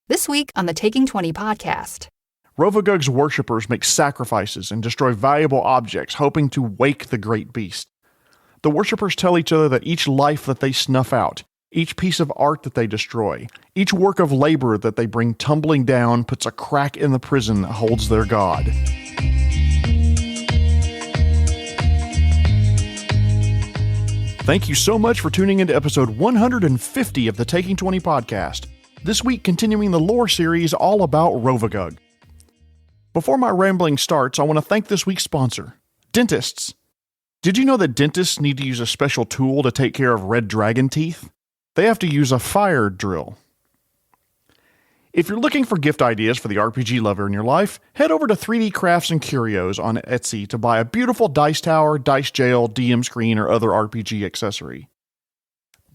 This week on the Taking 20 podcast. Rovagug's worshippers make sacrifices and destroy valuable objects, hoping to wake the great beast. The worshippers tell each other that each life that they snuff out, each piece of art that they destroy, each work of labor that they bring tumbling down puts a crack in the prison that holds their god. Thank you so much for tuning into episode 150 of the Taking 20 podcast. This week, continuing the lore series all about Rovagug. Before my rambling starts, I want to thank this week's sponsor, dentists. Did you know that dentists need to use a special tool to take care of red dragon teeth? They have to use a fire drill. If you're looking for gift ideas for the RPG lover in your life, head over to 3D Crafts and Curios on Etsy to buy a beautiful dice tower, dice jail, DM screen, or other RPG accessory.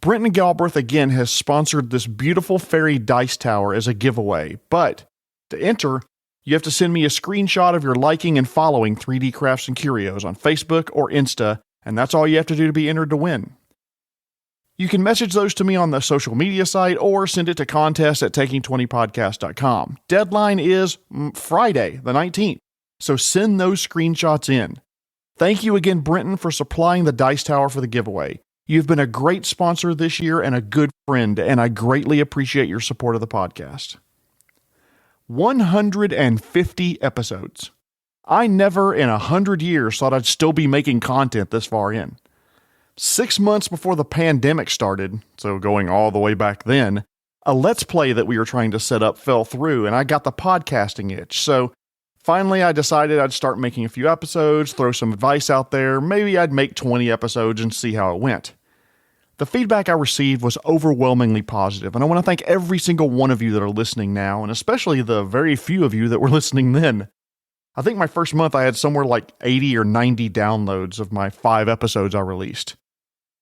Brenton Galbraith again has sponsored this beautiful fairy dice tower as a giveaway, but to enter, you have to send me a screenshot of your liking and following 3D Crafts and Curios on Facebook or Insta, and that's all you have to do to be entered to win. You can message those to me on the social media site or send it to contest@taking20podcast.com. Deadline is Friday, the 19th, so send those screenshots in. Thank you again, Brenton, for supplying the dice tower for the giveaway. You've been a great sponsor this year and a good friend, and I greatly appreciate your support of the podcast. 150 episodes. I never in 100 years thought I'd still be making content this far in. 6 months before the pandemic started, so going all the way back then, a Let's Play that we were trying to set up fell through, and I got the podcasting itch. So finally, I decided I'd start making a few episodes, throw some advice out there. Maybe I'd make 20 episodes and see how it went. The feedback I received was overwhelmingly positive, and I want to thank every single one of you that are listening now, and especially the very few of you that were listening then. I think my first month I had somewhere like 80 or 90 downloads of my 5 episodes I released.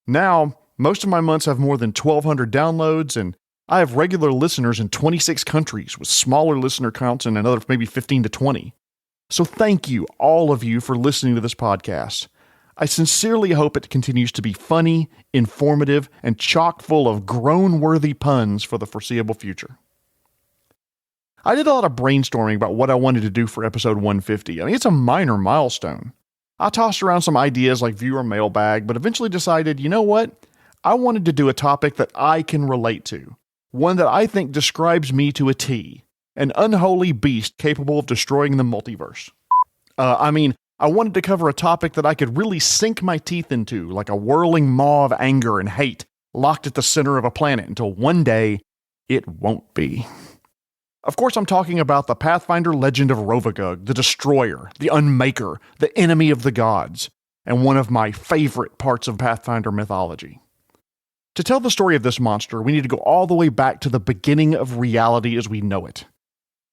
Now, most of my months have more than 1,200 downloads, and I have regular listeners in 26 countries with smaller listener counts in another maybe 15 to 20. So thank you, all of you, for listening to this podcast. I sincerely hope it continues to be funny, informative, and chock full of groan-worthy puns for the foreseeable future. I did a lot of brainstorming about what I wanted to do for episode 150. I mean, it's a minor milestone. I tossed around some ideas like viewer mailbag, but eventually decided, you know what? I wanted to do a topic that I can relate to. One that I think describes me to a T. An unholy beast capable of destroying the multiverse. I wanted to cover a topic that I could really sink my teeth into, like a whirling maw of anger and hate, locked at the center of a planet until one day, it won't be. Of course, I'm talking about the Pathfinder legend of Rovagug, the Destroyer, the Unmaker, the enemy of the gods, and one of my favorite parts of Pathfinder mythology. To tell the story of this monster, we need to go all the way back to the beginning of reality as we know it.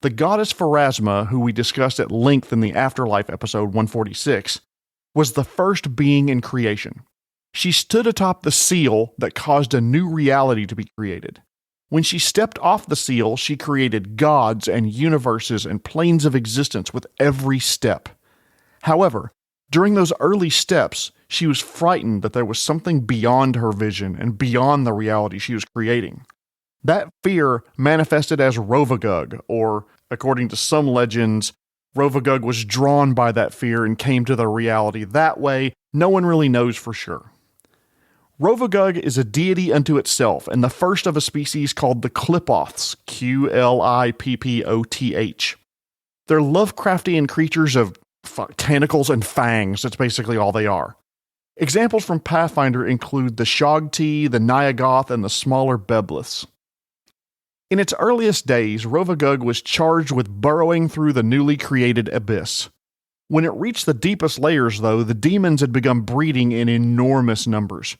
The goddess Pharasma, who we discussed at length in the Afterlife episode 146, was the first being in creation. She stood atop the seal that caused a new reality to be created. When she stepped off the seal, she created gods and universes and planes of existence with every step. However, during those early steps, she was frightened that there was something beyond her vision and beyond the reality she was creating. That fear manifested as Rovagug, or, according to some legends, Rovagug was drawn by that fear and came to the reality that way. No one really knows for sure. Rovagug is a deity unto itself, and the first of a species called the Qlipoths, Qlippoth. They're Lovecraftian creatures of tentacles and fangs. That's basically all they are. Examples from Pathfinder include the Shogti, the Nyagoth, and the smaller Bebliths. In its earliest days, Rovagug was charged with burrowing through the newly created abyss. When it reached the deepest layers, though, the demons had begun breeding in enormous numbers.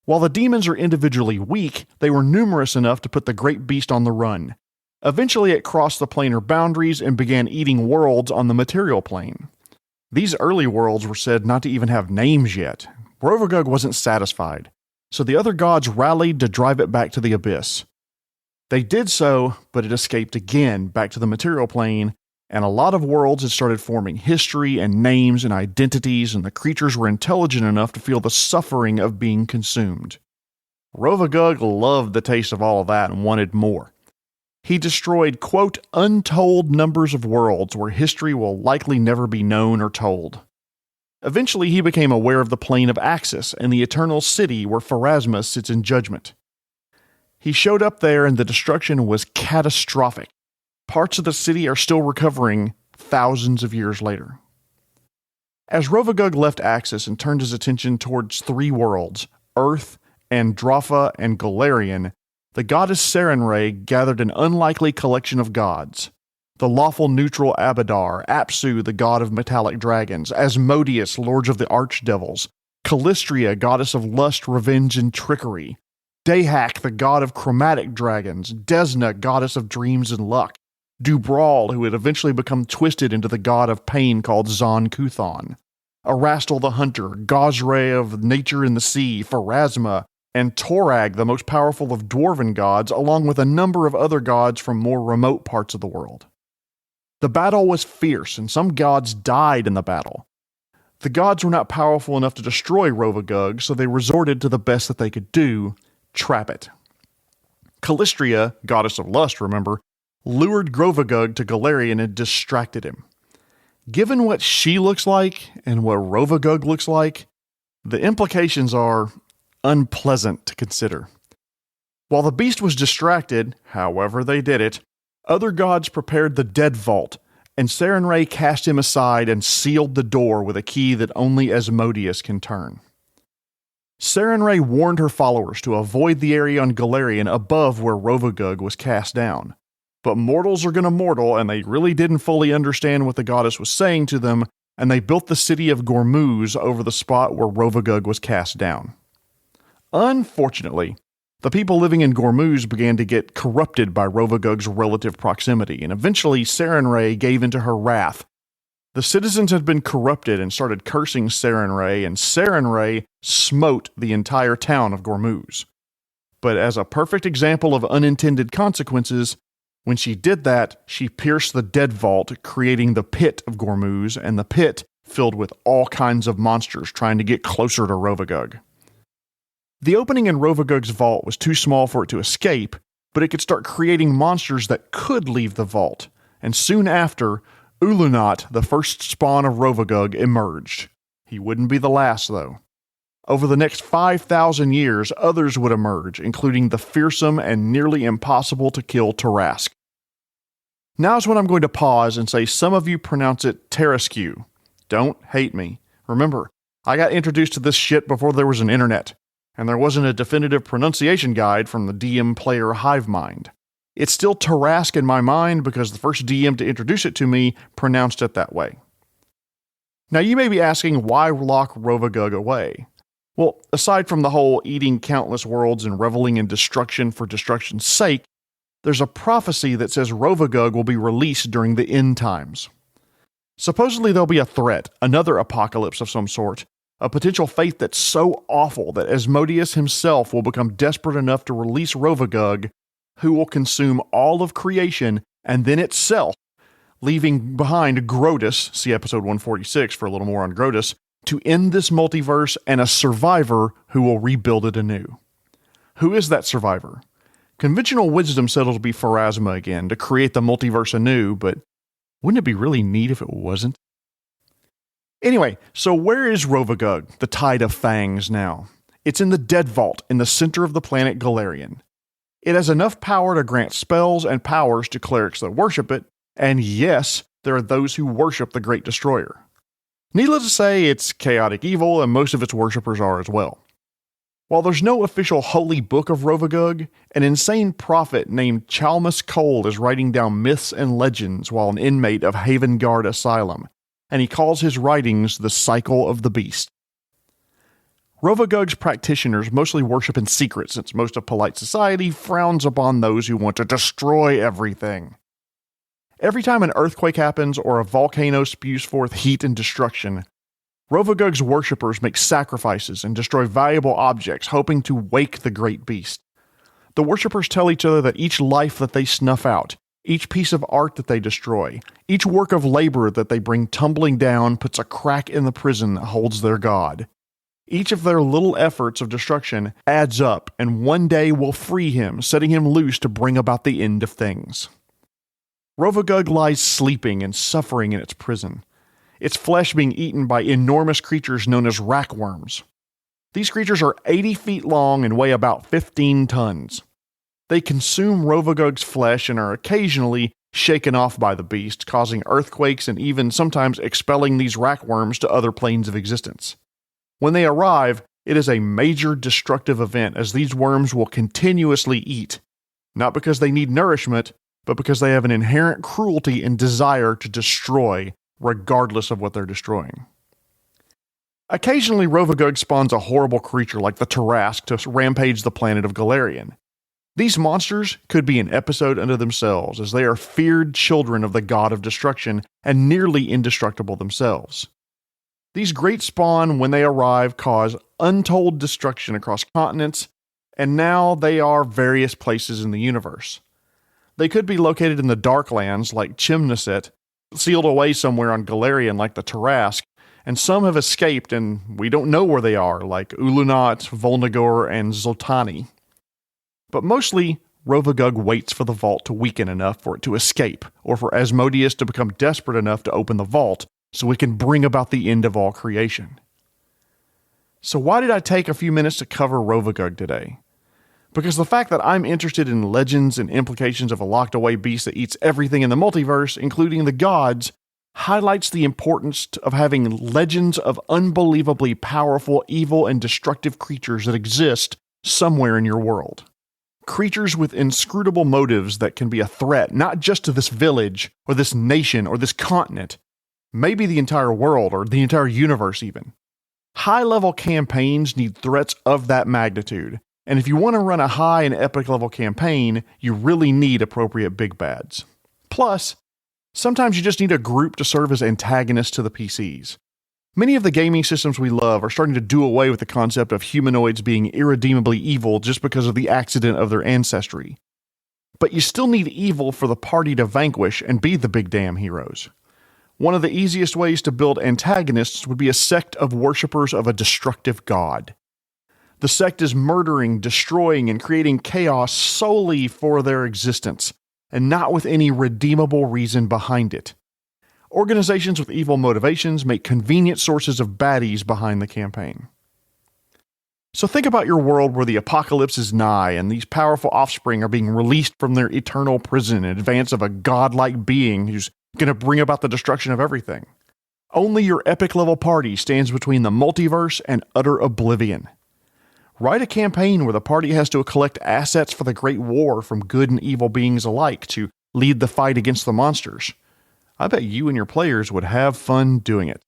While the demons are individually weak, they were numerous enough to put the great beast on the run. Eventually, it crossed the planar boundaries and began eating worlds on the material plane. These early worlds were said not to even have names yet. Rovagug wasn't satisfied, so the other gods rallied to drive it back to the abyss. They did so, but it escaped again back to the material plane, and a lot of worlds had started forming history and names and identities, and the creatures were intelligent enough to feel the suffering of being consumed. Rovagug loved the taste of all of that and wanted more. He destroyed, quote, untold numbers of worlds where history will likely never be known or told. Eventually, he became aware of the plane of Axis and the eternal city where Pharasma sits in judgment. He showed up there and the destruction was catastrophic. Parts of the city are still recovering thousands of years later. As Rovagug left Axis and turned his attention towards three worlds, Earth, Androffa, and Golarion, the goddess Sarenrae gathered an unlikely collection of gods. The lawful neutral Abadar, Apsu, the god of metallic dragons, Asmodeus, lords of the archdevils, Callistria, goddess of lust, revenge, and trickery, Dahak, the god of chromatic dragons, Desna, goddess of dreams and luck, Dubral, who had eventually become twisted into the god of pain called Zon Kuthon, Erastil the hunter, Gosre of nature and the sea, Pharasma, and Torag, the most powerful of dwarven gods, along with a number of other gods from more remote parts of the world. The battle was fierce, and some gods died in the battle. The gods were not powerful enough to destroy Rovagug, so they resorted to the best that they could do, trap it. Callistria, goddess of lust, remember, lured Rovagug to Golarion and distracted him. Given what she looks like and what Rovagug looks like, the implications are unpleasant to consider. While the beast was distracted, however they did it, other gods prepared the Dead Vault, and Sarenrae cast him aside and sealed the door with a key that only Asmodeus can turn. Sarenrae warned her followers to avoid the area on Golarion above where Rovagug was cast down. But mortals are gonna mortal, and they really didn't fully understand what the goddess was saying to them, and they built the city of Gormuz over the spot where Rovagug was cast down. Unfortunately, the people living in Gormuz began to get corrupted by Rovagug's relative proximity, and eventually Sarenrae gave into her wrath. The citizens had been corrupted and started cursing Sarenrae, and Sarenrae smote the entire town of Gormuz. But as a perfect example of unintended consequences, when she did that, she pierced the Dead Vault, creating the Pit of Gormuz, and the pit filled with all kinds of monsters trying to get closer to Rovagug. The opening in Rovagug's vault was too small for it to escape, but it could start creating monsters that could leave the vault, and soon after, Ulunat, the first spawn of Rovagug, emerged. He wouldn't be the last, though. Over the next 5,000 years, others would emerge, including the fearsome and nearly impossible to kill Tarask. Now's when I'm going to pause and say some of you pronounce it Tarasque. Don't hate me. Remember, I got introduced to this shit before there was an internet, and there wasn't a definitive pronunciation guide from the DM player Hivemind. It's still Tarask in my mind because the first DM to introduce it to me pronounced it that way. Now you may be asking, why lock Rovagug away? Well, aside from the whole eating countless worlds and reveling in destruction for destruction's sake, there's a prophecy that says Rovagug will be released during the end times. Supposedly there'll be a threat, another apocalypse of some sort, a potential fate that's so awful that Asmodeus himself will become desperate enough to release Rovagug, who will consume all of creation and then itself, leaving behind Grotus, see episode 146 for a little more on Grotus, to end this multiverse, and a survivor who will rebuild it anew. Who is that survivor? Conventional wisdom said it'll be Pharasma again to create the multiverse anew, but wouldn't it be really neat if it wasn't? Anyway, so where is Rovagug, the Tide of Fangs, now? It's in the Dead Vault in the center of the planet Golarion. It has enough power to grant spells and powers to clerics that worship it, and yes, there are those who worship the Great Destroyer. Needless to say, it's chaotic evil, and most of its worshippers are as well. While there's no official holy book of Rovagug, an insane prophet named Chalmus Cole is writing down myths and legends while an inmate of Haven Guard Asylum, and he calls his writings the Cycle of the Beast. Rovagug's practitioners mostly worship in secret, since most of polite society frowns upon those who want to destroy everything. Every time an earthquake happens or a volcano spews forth heat and destruction, Rovagug's worshippers make sacrifices and destroy valuable objects, hoping to wake the great beast. The worshippers tell each other that each life that they snuff out, each piece of art that they destroy, each work of labor that they bring tumbling down puts a crack in the prison that holds their god. Each of their little efforts of destruction adds up and one day will free him, setting him loose to bring about the end of things. Rovagug lies sleeping and suffering in its prison, its flesh being eaten by enormous creatures known as rackworms. These creatures are 80 feet long and weigh about 15 tons. They consume Rovagug's flesh and are occasionally shaken off by the beast, causing earthquakes and even sometimes expelling these rackworms to other planes of existence. When they arrive, it is a major destructive event as these worms will continuously eat, not because they need nourishment, but because they have an inherent cruelty and desire to destroy, regardless of what they're destroying. Occasionally, Rovagug spawns a horrible creature like the Tarrasque to rampage the planet of Galarian. These monsters could be an episode unto themselves, as they are feared children of the god of destruction and nearly indestructible themselves. These great spawn, when they arrive, cause untold destruction across continents, and now they are various places in the universe. They could be located in the Darklands, like Chimneset, sealed away somewhere on Galarian, like the Tarrasque, and some have escaped and we don't know where they are, like Ulunat, Volnagor, and Zoltani. But mostly, Rovagug waits for the vault to weaken enough for it to escape, or for Asmodeus to become desperate enough to open the vault, so we can bring about the end of all creation. So why did I take a few minutes to cover Rovagug today? Because the fact that I'm interested in legends and implications of a locked-away beast that eats everything in the multiverse, including the gods, highlights the importance of having legends of unbelievably powerful, evil, and destructive creatures that exist somewhere in your world. Creatures with inscrutable motives that can be a threat not just to this village, or this nation, or this continent, maybe the entire world, or the entire universe even. High-level campaigns need threats of that magnitude, and if you want to run a high and epic-level campaign, you really need appropriate big bads. Plus, sometimes you just need a group to serve as antagonists to the PCs. Many of the gaming systems we love are starting to do away with the concept of humanoids being irredeemably evil just because of the accident of their ancestry. But you still need evil for the party to vanquish and be the big damn heroes. One of the easiest ways to build antagonists would be a sect of worshippers of a destructive god. The sect is murdering, destroying, and creating chaos solely for their existence, and not with any redeemable reason behind it. Organizations with evil motivations make convenient sources of baddies behind the campaign. So think about your world where the apocalypse is nigh and these powerful offspring are being released from their eternal prison in advance of a godlike being who's going to bring about the destruction of everything. Only your epic level party stands between the multiverse and utter oblivion. Write a campaign where the party has to collect assets for the Great War from good and evil beings alike to lead the fight against the monsters. I bet you and your players would have fun doing it.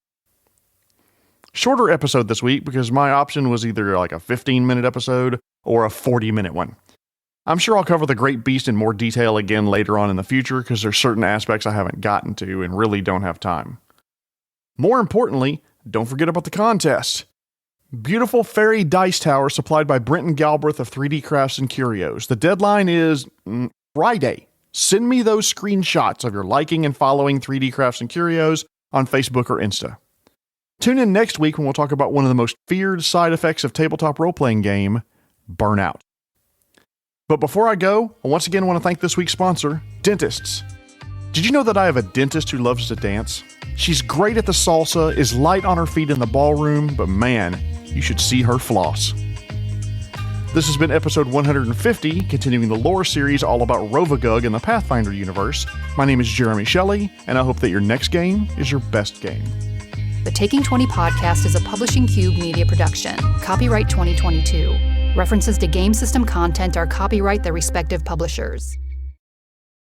Shorter episode this week because my option was either like a 15-minute episode or a 40-minute one. I'm sure I'll cover the Great Beast in more detail again later on in the future because there's certain aspects I haven't gotten to and really don't have time. More importantly, don't forget about the contest. Beautiful fairy dice tower supplied by Brenton Galbraith of 3D Crafts and Curios. The deadline is Friday. Send me those screenshots of your liking and following 3D Crafts and Curios on Facebook or Insta. Tune in next week when we'll talk about one of the most feared side effects of tabletop role-playing game, burnout. But before I go, I once again want to thank this week's sponsor, dentists. Did you know that I have a dentist who loves to dance? She's great at the salsa, is light on her feet in the ballroom, but man, you should see her floss. This has been episode 150, continuing the lore series all about Rovagug in the Pathfinder universe. My name is Jeremy Shelley, and I hope that your next game is your best game. The Taking 20 podcast is a Publishing Cube media production. Copyright 2022. References to game system content are copyright their respective publishers.